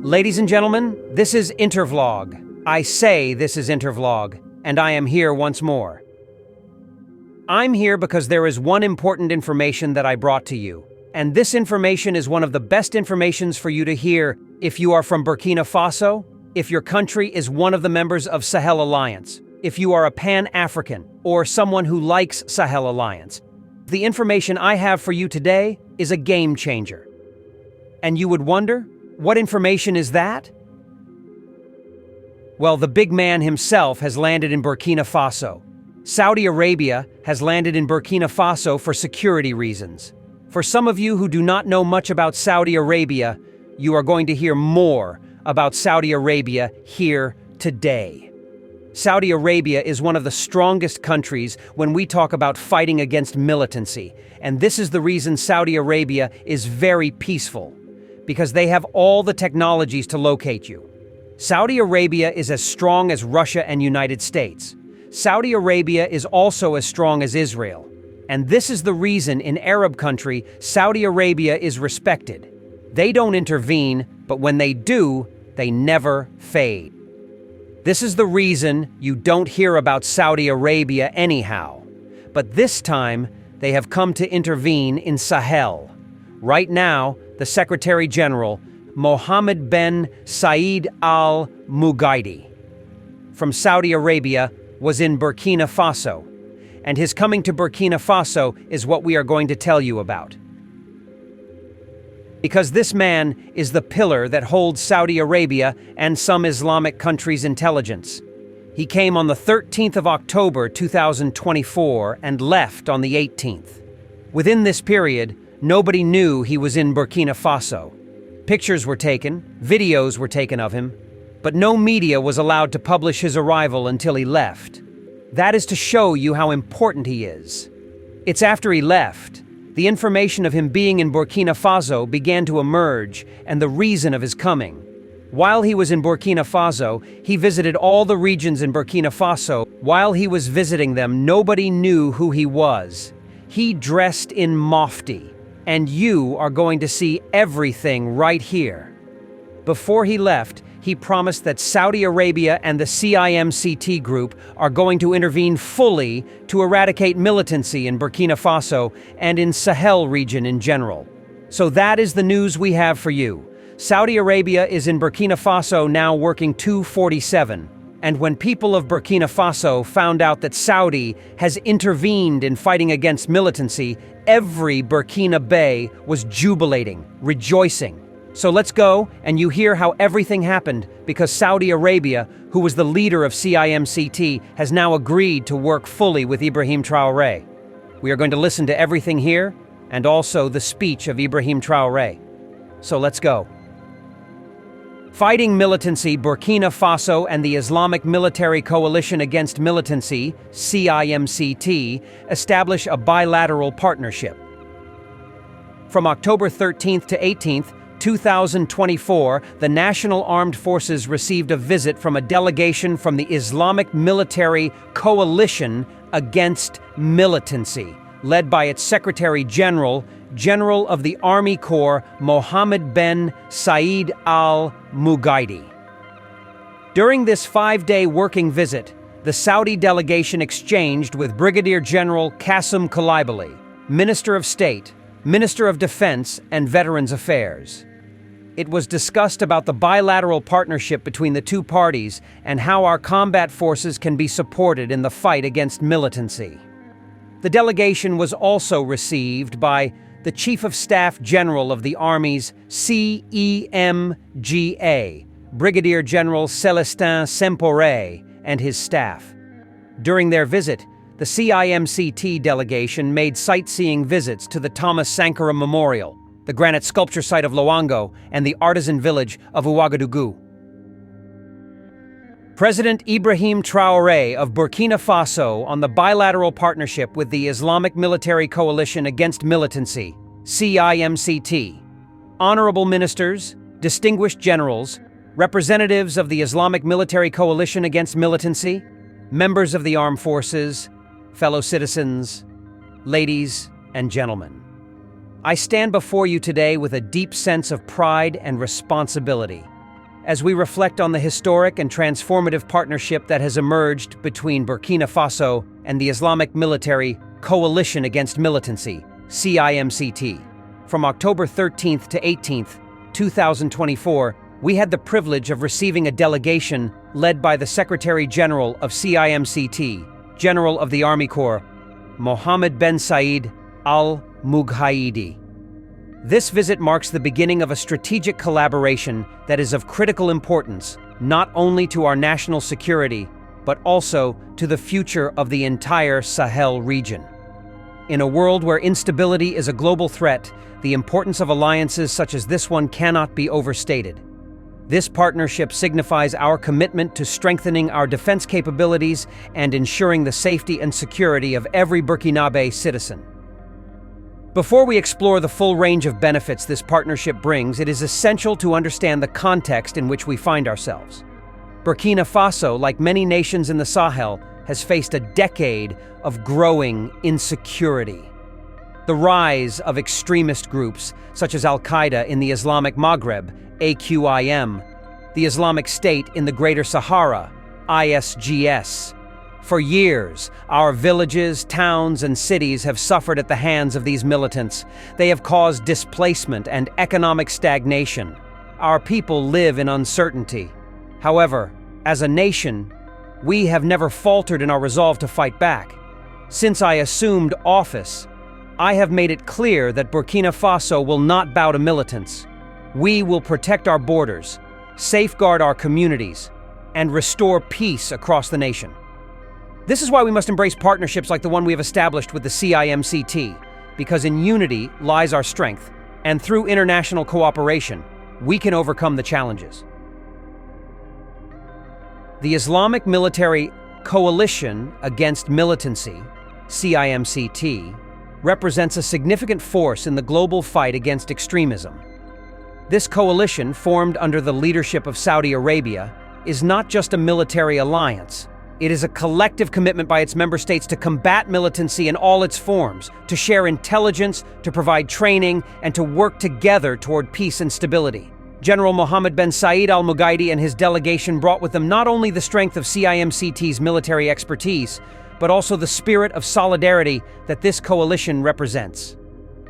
Ladies and gentlemen, this is Intervlog. I say this is Intervlog, and I am here once more. I'm here because there is one important information that I brought to you, and this information is one of the best informations for you to hear if you are from Burkina Faso, if your country is one of the members of Sahel Alliance, if you are a Pan-African, or someone who likes Sahel Alliance. The information I have for you today is a game changer. And you would wonder, what information is that? Well, the big man himself has landed in Burkina Faso. Saudi Arabia has landed in Burkina Faso for security reasons. For some of you who do not know much about Saudi Arabia, you are going to hear more about Saudi Arabia here today. Saudi Arabia is one of the strongest countries when we talk about fighting against militancy, and this is the reason Saudi Arabia is very peaceful, because they have all the technologies to locate you. Saudi Arabia is as strong as Russia and United States. Saudi Arabia is also as strong as Israel. And this is the reason in Arab country, Saudi Arabia is respected. They don't intervene, but when they do, they never fade. This is the reason you don't hear about Saudi Arabia anyhow. But this time, they have come to intervene in Sahel. Right now, the Secretary General, Mohammed bin Saeed Al Mughaidi, from Saudi Arabia, was in Burkina Faso. And his coming to Burkina Faso is what we are going to tell you about. Because this man is the pillar that holds Saudi Arabia and some Islamic countries' intelligence. He came on the 13th of October 2024 and left on the 18th. Within this period, nobody knew he was in Burkina Faso. Pictures were taken, videos were taken of him, but no media was allowed to publish his arrival until he left. That is to show you how important he is. It's after he left, the information of him being in Burkina Faso began to emerge and the reason of his coming. While he was in Burkina Faso, he visited all the regions in Burkina Faso. While he was visiting them, nobody knew who he was. He dressed in mufti. And you are going to see everything right here. Before he left, he promised that Saudi Arabia and the Imctc group are going to intervene fully to eradicate militancy in Burkina Faso and in Sahel region in general. So that is the news we have for you. Saudi Arabia is in Burkina Faso now working 247. And when people of Burkina Faso found out that Saudi has intervened in fighting against militancy, every Burkinabe was jubilating, rejoicing. So let's go and you hear how everything happened because Saudi Arabia, who was the leader of Imctc, has now agreed to work fully with Ibrahim Traore. We are going to listen to everything here and also the speech of Ibrahim Traore. So let's go. Fighting militancy, Burkina Faso and the Islamic Military Coalition Against Militancy, Imctc, establish a bilateral partnership. From October 13th to 18th, 2024, the National Armed Forces received a visit from a delegation from the Islamic Military Coalition Against Militancy, led by its Secretary General, General of the Army Corps, Mohammed bin Saeed Al Mughaidi. During this 5-day working visit, the Saudi delegation exchanged with Brigadier General Qasem Kulaibali, Minister of State, Minister of Defense, and Veterans Affairs. It was discussed about the bilateral partnership between the two parties and how our combat forces can be supported in the fight against militancy. The delegation was also received by the Chief of Staff General of the Army's CEMGA, Brigadier General Celestin Sempore, and his staff. During their visit, the Imctc delegation made sightseeing visits to the Thomas Sankara Memorial, the granite sculpture site of Loango, and the artisan village of Ouagadougou. President Ibrahim Traore of Burkina Faso on the bilateral partnership with the Islamic Military Coalition Against Militancy, Imct. Honorable ministers, distinguished generals, representatives of the Islamic Military Coalition Against Militancy, members of the armed forces, fellow citizens, ladies and gentlemen. I stand before you today with a deep sense of pride and responsibility. as we reflect on the historic and transformative partnership that has emerged between Burkina Faso and the Islamic Military Coalition Against Militancy, CIMCT. From October 13th to 18th, 2024, we had the privilege of receiving a delegation led by the Secretary General of CIMCT, General of the Army Corps, Mohammed bin Said al-Mughaidi. This visit marks the beginning of a strategic collaboration that is of critical importance, not only to our national security, but also to the future of the entire Sahel region. In a world where instability is a global threat, the importance of alliances such as this one cannot be overstated. This partnership signifies our commitment to strengthening our defense capabilities and ensuring the safety and security of every Burkinabe citizen. Before we explore the full range of benefits this partnership brings, it is essential to understand the context in which we find ourselves. Burkina Faso, like many nations in the Sahel, has faced a decade of growing insecurity. The rise of extremist groups, such as Al-Qaeda in the Islamic Maghreb, AQIM, the Islamic State in the Greater Sahara, ISGS. For years, our villages, towns, and cities have suffered at the hands of these militants. They have caused displacement and economic stagnation. Our people live in uncertainty. However, as a nation, we have never faltered in our resolve to fight back. Since I assumed office, I have made it clear that Burkina Faso will not bow to militants. We will protect our borders, safeguard our communities, and restore peace across the nation. This is why we must embrace partnerships like the one we have established with the CIMCT, because in unity lies our strength, and through international cooperation, we can overcome the challenges. The Islamic Military Coalition Against Militancy, CIMCT, represents a significant force in the global fight against extremism. This coalition, formed under the leadership of Saudi Arabia, is not just a military alliance. It is a collective commitment by its member states to combat militancy in all its forms, to share intelligence, to provide training, and to work together toward peace and stability. General Mohammed bin Said al-Mughaidi and his delegation brought with them not only the strength of CIMCT's military expertise, but also the spirit of solidarity that this coalition represents.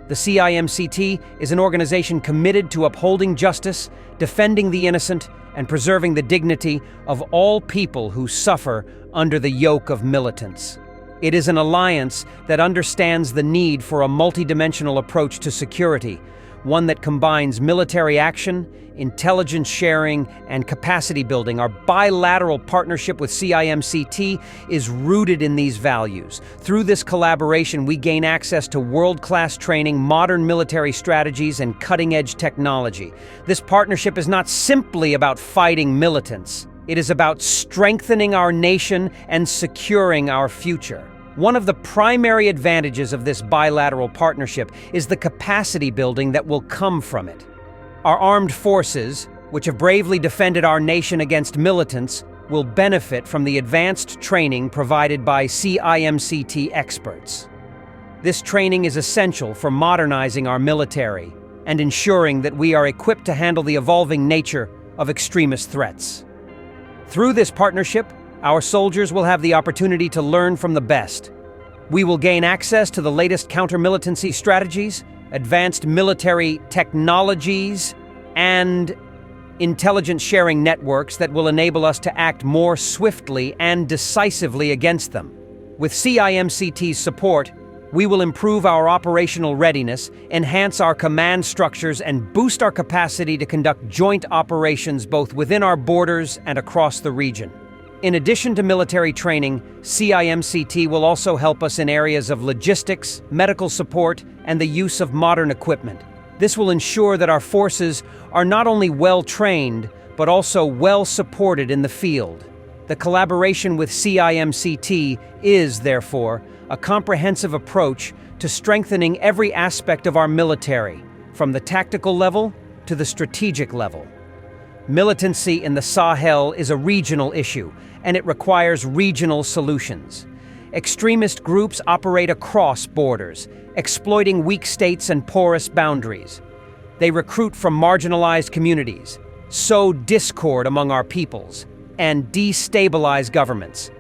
The CIMCT is an organization committed to upholding justice, defending the innocent, and preserving the dignity of all people who suffer under the yoke of militants. It is an alliance that understands the need for a multidimensional approach to security, one that combines military action, intelligence sharing, and capacity building. Our bilateral partnership with CIMCT is rooted in these values. Through this collaboration, we gain access to world-class training, modern military strategies, and cutting-edge technology. This partnership is not simply about fighting militants. It is about strengthening our nation and securing our future. One of the primary advantages of this bilateral partnership is the capacity building that will come from it. Our armed forces, which have bravely defended our nation against militants, will benefit from the advanced training provided by CIMCT experts. This training is essential for modernizing our military and ensuring that we are equipped to handle the evolving nature of extremist threats. Through this partnership, our soldiers will have the opportunity to learn from the best. We will gain access to the latest counter-militancy strategies, advanced military technologies, and intelligence sharing networks that will enable us to act more swiftly and decisively against them. With CIMCT's support, we will improve our operational readiness, enhance our command structures, and boost our capacity to conduct joint operations both within our borders and across the region. In addition to military training, CIMCT will also help us in areas of logistics, medical support, and the use of modern equipment. This will ensure that our forces are not only well-trained, but also well-supported in the field. The collaboration with CIMCT is, therefore, a comprehensive approach to strengthening every aspect of our military, from the tactical level to the strategic level. Militancy in the Sahel is a regional issue, and it requires regional solutions. Extremist groups operate across borders, exploiting weak states and porous boundaries. They recruit from marginalized communities, sow discord among our peoples, and destabilize governments.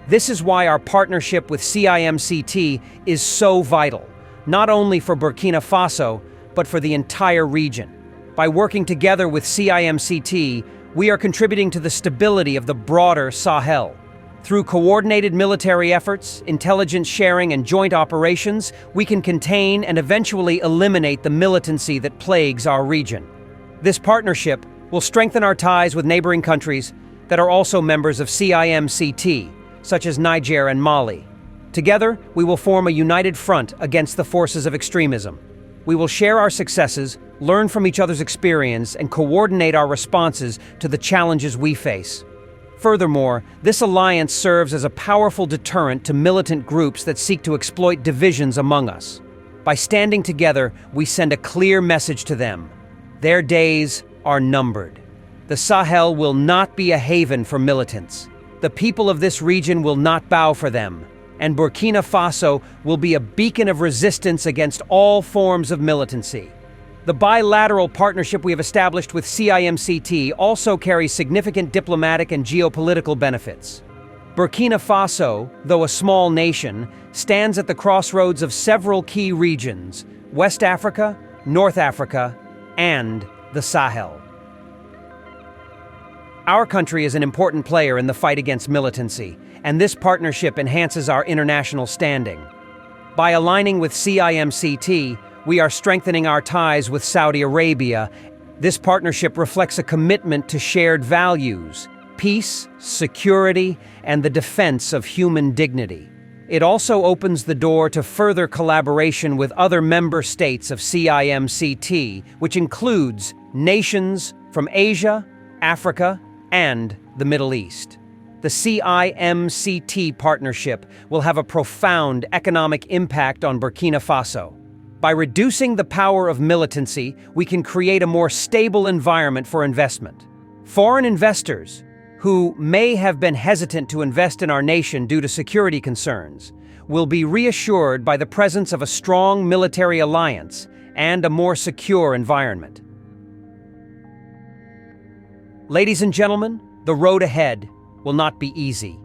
This is why our partnership with CIMCT is so vital, not only for Burkina Faso, but for the entire region. By working together with CIMCT, we are contributing to the stability of the broader Sahel. Through coordinated military efforts, intelligence sharing, and joint operations, we can contain and eventually eliminate the militancy that plagues our region. This partnership will strengthen our ties with neighboring countries that are also members of CIMCT, such as Niger and Mali. Together, we will form a united front against the forces of extremism. We will share our successes, learn from each other's experience, and coordinate our responses to the challenges we face. Furthermore, this alliance serves as a powerful deterrent to militant groups that seek to exploit divisions among us. By standing together, we send a clear message to them. Their days are numbered. The Sahel will not be a haven for militants. The people of this region will not bow for them, and Burkina Faso will be a beacon of resistance against all forms of militancy. The bilateral partnership we have established with CIMCT also carries significant diplomatic and geopolitical benefits. Burkina Faso, though a small nation, stands at the crossroads of several key regions: West Africa, North Africa, and the Sahel. Our country is an important player in the fight against militancy, and this partnership enhances our international standing. By aligning with CIMCT, we are strengthening our ties with Saudi Arabia. This partnership reflects a commitment to shared values: peace, security, and the defense of human dignity. It also opens the door to further collaboration with other member states of CIMCT, which includes nations from Asia, Africa, and the Middle East. The CIMCT partnership will have a profound economic impact on Burkina Faso. By reducing the power of militancy, we can create a more stable environment for investment. Foreign investors, who may have been hesitant to invest in our nation due to security concerns, will be reassured by the presence of a strong military alliance and a more secure environment. Ladies and gentlemen, the road ahead will not be easy.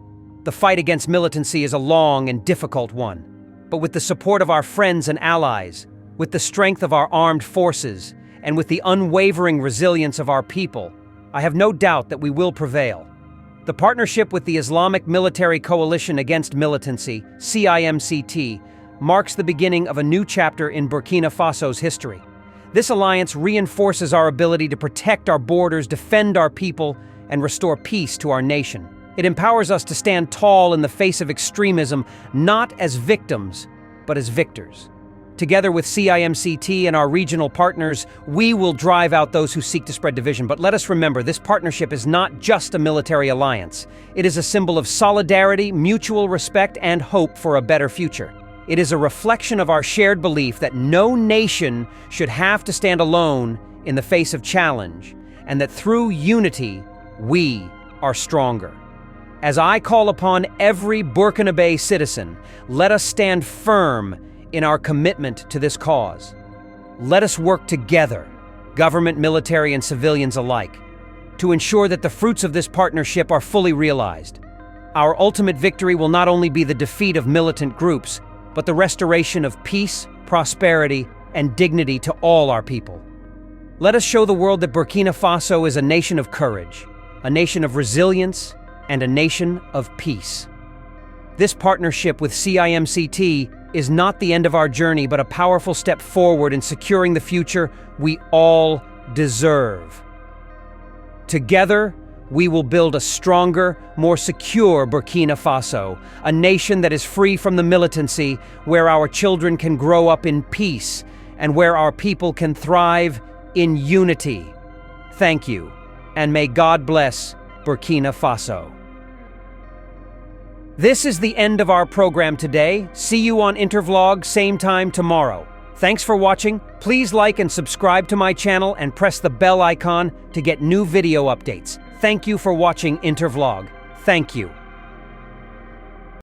The fight against militancy is a long and difficult one. But with the support of our friends and allies, with the strength of our armed forces, and with the unwavering resilience of our people, I have no doubt that we will prevail. The partnership with the Islamic Military Coalition Against Militancy, CIMCT, marks the beginning of a new chapter in Burkina Faso's history. This alliance reinforces our ability to protect our borders, defend our people, and restore peace to our nation. It empowers us to stand tall in the face of extremism, not as victims, but as victors. Together with CIMCT and our regional partners, we will drive out those who seek to spread division. But let us remember, this partnership is not just a military alliance. It is a symbol of solidarity, mutual respect, and hope for a better future. It is a reflection of our shared belief that no nation should have to stand alone in the face of challenge, and that through unity, we are stronger. As I call upon every Burkinabe citizen, let us stand firm in our commitment to this cause. Let us work together, government, military, and civilians alike, to ensure that the fruits of this partnership are fully realized. Our ultimate victory will not only be the defeat of militant groups, but the restoration of peace, prosperity, and dignity to all our people. Let us show the world that Burkina Faso is a nation of courage, a nation of resilience, and a nation of peace. This partnership with CIMCT is not the end of our journey, but a powerful step forward in securing the future we all deserve. Together, we will build a stronger, more secure Burkina Faso, a nation that is free from the militancy, where our children can grow up in peace, and where our people can thrive in unity. Thank you, and may God bless Burkina Faso. This is the end of our program today. See you on Intervlog, same time tomorrow. Thanks for watching. Please like and subscribe to my channel and press the bell icon to get new video updates. Thank you for watching Intervlog. Thank you.